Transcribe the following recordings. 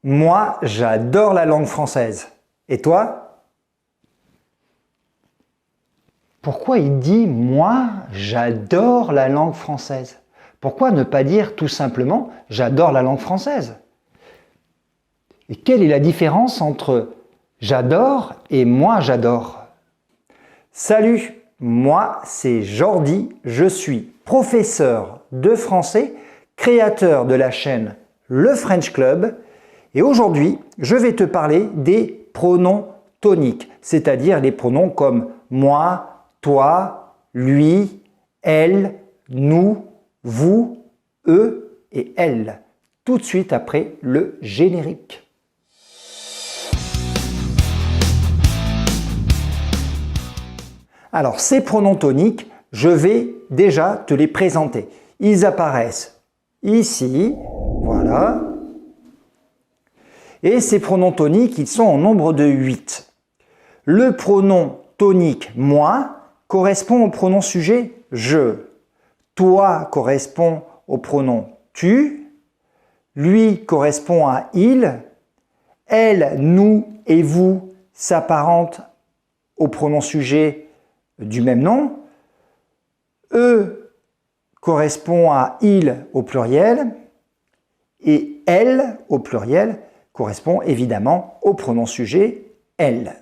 Moi, j'adore la langue française. Et toi? Pourquoi il dit « Moi, j'adore la langue française ». Pourquoi ne pas dire tout simplement « J'adore la langue française ». Et quelle est la différence entre « j'adore » et « moi, j'adore ». Salut, moi, c'est Jordi, je suis professeur de français, créateur de la chaîne Le French Club. Et aujourd'hui, je vais te parler des pronoms toniques, c'est-à-dire les pronoms comme moi, toi, lui, elle, nous, vous, eux et elle. Tout de suite après le générique. Alors, ces pronoms toniques, je vais déjà te les présenter. Ils apparaissent ici, voilà. Et ces pronoms toniques, ils sont en nombre de 8. Le pronom tonique « moi » correspond au pronom sujet « je ». Toi correspond au pronom « tu ». Lui correspond à « il ». Elle, nous et vous s'apparentent au pronom sujet du même nom. Eux correspond à « il » au pluriel. Et elle au pluriel correspond évidemment au pronom sujet « elle ».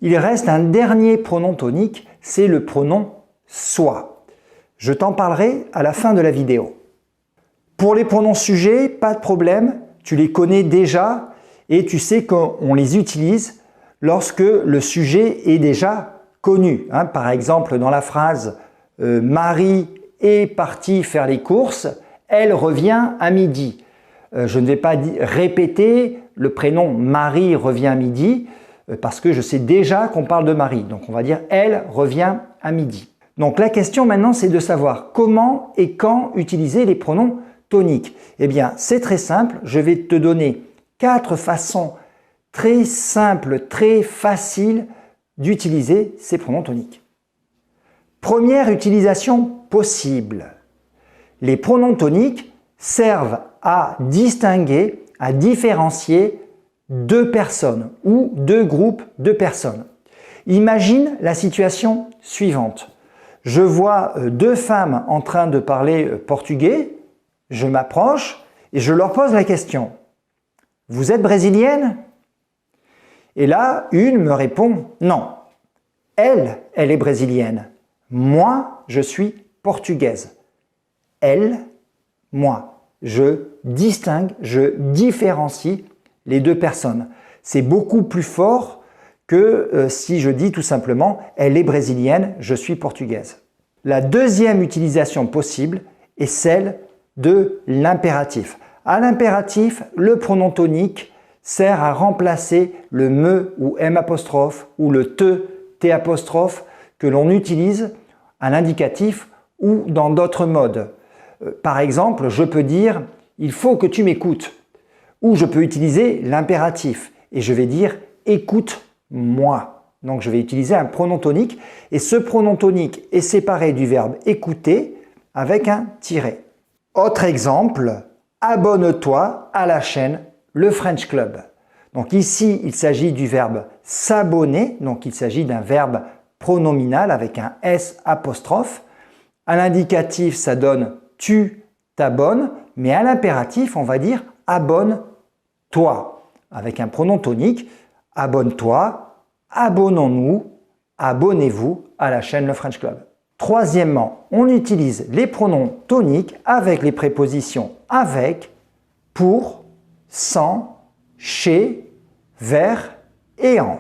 Il reste un dernier pronom tonique, c'est le pronom « soi ». Je t'en parlerai à la fin de la vidéo. Pour les pronoms sujets, pas de problème, tu les connais déjà et tu sais qu'on les utilise lorsque le sujet est déjà connu. Par exemple, dans la phrase « Marie est partie faire les courses, elle revient à midi ». Je ne vais pas répéter le prénom Marie revient à midi parce que je sais déjà qu'on parle de Marie. Donc on va dire elle revient à midi. Donc la question maintenant c'est de savoir comment et quand utiliser les pronoms toniques. Eh bien c'est très simple, je vais te donner 4 façons très simples, très faciles d'utiliser ces pronoms toniques. Première utilisation possible. Les pronoms toniques servent à distinguer, à différencier deux personnes ou deux groupes de personnes. Imagine la situation suivante. Je vois deux femmes en train de parler portugais, je m'approche et je leur pose la question « Vous êtes brésilienne ?» Et là, une me répond « Non, elle est brésilienne. Moi, je suis portugaise. Elle, moi. » Je distingue, je différencie les deux personnes. C'est beaucoup plus fort que si je dis tout simplement « elle est brésilienne, je suis portugaise ». La deuxième utilisation possible est celle de l'impératif. À l'impératif, le pronom tonique sert à remplacer le me ou m apostrophe ou le t apostrophe que l'on utilise à l'indicatif ou dans d'autres modes. Par exemple, je peux dire « il faut que tu m'écoutes » ou je peux utiliser l'impératif et je vais dire « écoute-moi ». Donc je vais utiliser un pronom tonique et ce pronom tonique est séparé du verbe « écouter » avec un tiret. Autre exemple, abonne-toi à la chaîne Le French Club. Donc ici, il s'agit du verbe « s'abonner », donc il s'agit d'un verbe pronominal avec un S apostrophe. À l'indicatif, ça donne « tu t'abonnes », mais à l'impératif, on va dire « abonne-toi » avec un pronom tonique « abonne-toi », « abonnons-nous », « abonnez-vous » à la chaîne Le French Club. Troisièmement, on utilise les pronoms toniques avec les prépositions « avec », « pour », « sans », « chez », « vers » et « en ».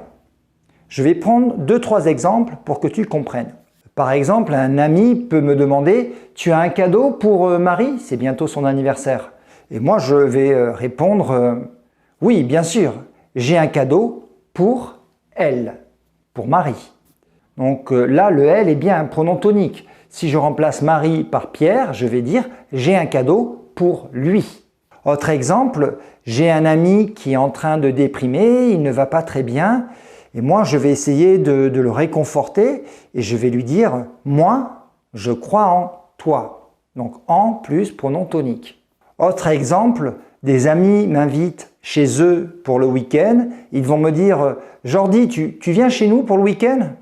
Je vais prendre 2-3 exemples pour que tu comprennes. Par exemple, un ami peut me demander « Tu as un cadeau pour Marie? C'est bientôt son anniversaire. » Et moi, je vais répondre « Oui, bien sûr, j'ai un cadeau pour elle, pour Marie. » Donc là, le « elle » est bien un pronom tonique. Si je remplace Marie par Pierre, je vais dire « J'ai un cadeau pour lui. » Autre exemple, j'ai un ami qui est en train de déprimer, il ne va pas très bien. Et moi, je vais essayer de le réconforter et je vais lui dire « Moi, je crois en toi ». Donc « en » plus pronom tonique. Autre exemple, des amis m'invitent chez eux pour le week-end, ils vont me dire « Jordi, tu viens chez nous pour le week-end ?»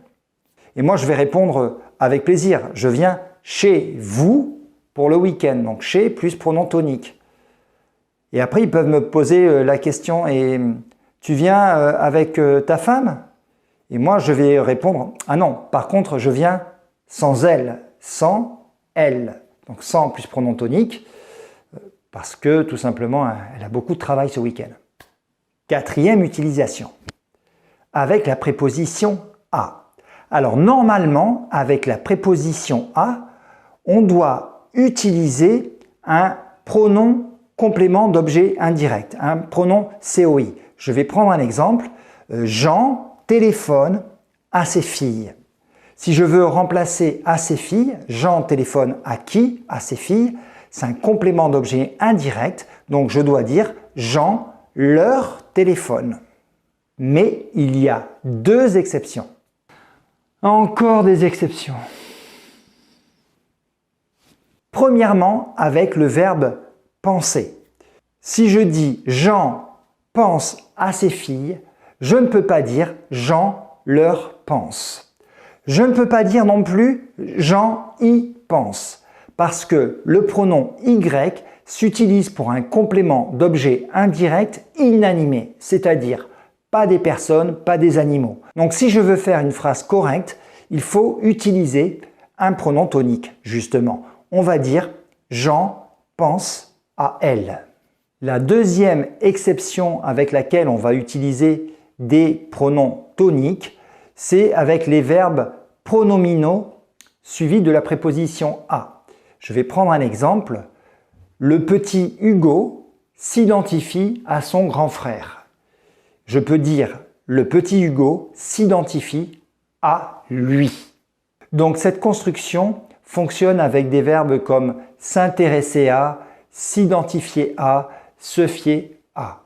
Et moi, je vais répondre avec plaisir. Je viens chez vous pour le week-end. Donc, chez plus pronom tonique. Et après, ils peuvent me poser la question « Et tu viens avec ta femme ?» Et moi, je vais répondre « Ah non, par contre, je viens sans elle, sans elle. » Donc, sans plus pronom tonique, parce que tout simplement, elle a beaucoup de travail ce week-end. Quatrième utilisation, avec la préposition « à ». Alors, normalement, avec la préposition « à », on doit utiliser un pronom complément d'objet indirect, un pronom COI. Je vais prendre un exemple. Jean téléphone à ses filles. Si je veux remplacer à ses filles, Jean téléphone à qui? À ses filles. C'est un complément d'objet indirect, donc je dois dire Jean leur téléphone. Mais il y a deux exceptions. Encore des exceptions. Premièrement, avec le verbe penser. Si je dis Jean pense à ses filles, je ne peux pas dire Jean leur pense. Je ne peux pas dire non plus Jean y pense, parce que le pronom y s'utilise pour un complément d'objet indirect inanimé, c'est-à-dire pas des personnes, pas des animaux. Donc si je veux faire une phrase correcte, il faut utiliser un pronom tonique, justement. On va dire Jean pense à elle. La deuxième exception avec laquelle on va utiliser des pronoms toniques, c'est avec les verbes pronominaux suivis de la préposition à. Je vais prendre un exemple. Le petit Hugo s'identifie à son grand frère. Je peux dire le petit Hugo s'identifie à lui. Donc cette construction fonctionne avec des verbes comme s'intéresser à, s'identifier à, se fier à.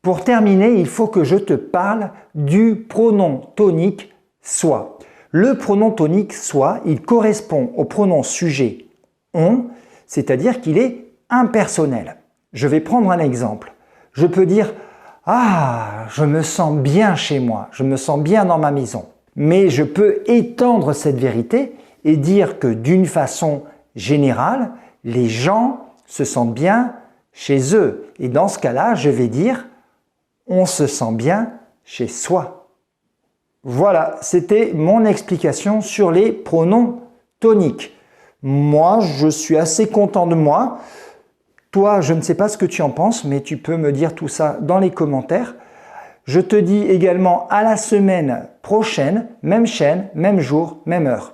Pour terminer, il faut que je te parle du pronom tonique soit. Le pronom tonique soit, il correspond au pronom sujet on, c'est-à-dire qu'il est impersonnel. Je vais prendre un exemple. Je peux dire « Ah, je me sens bien chez moi, je me sens bien dans ma maison ». Mais je peux étendre cette vérité et dire que d'une façon générale, les gens se sentent bien chez eux. Et dans ce cas-là, je vais dire « on se sent bien chez soi ». Voilà, c'était mon explication sur les pronoms toniques. Moi, je suis assez content de moi. Toi, je ne sais pas ce que tu en penses, mais tu peux me dire tout ça dans les commentaires. Je te dis également à la semaine prochaine, même chaîne, même jour, même heure.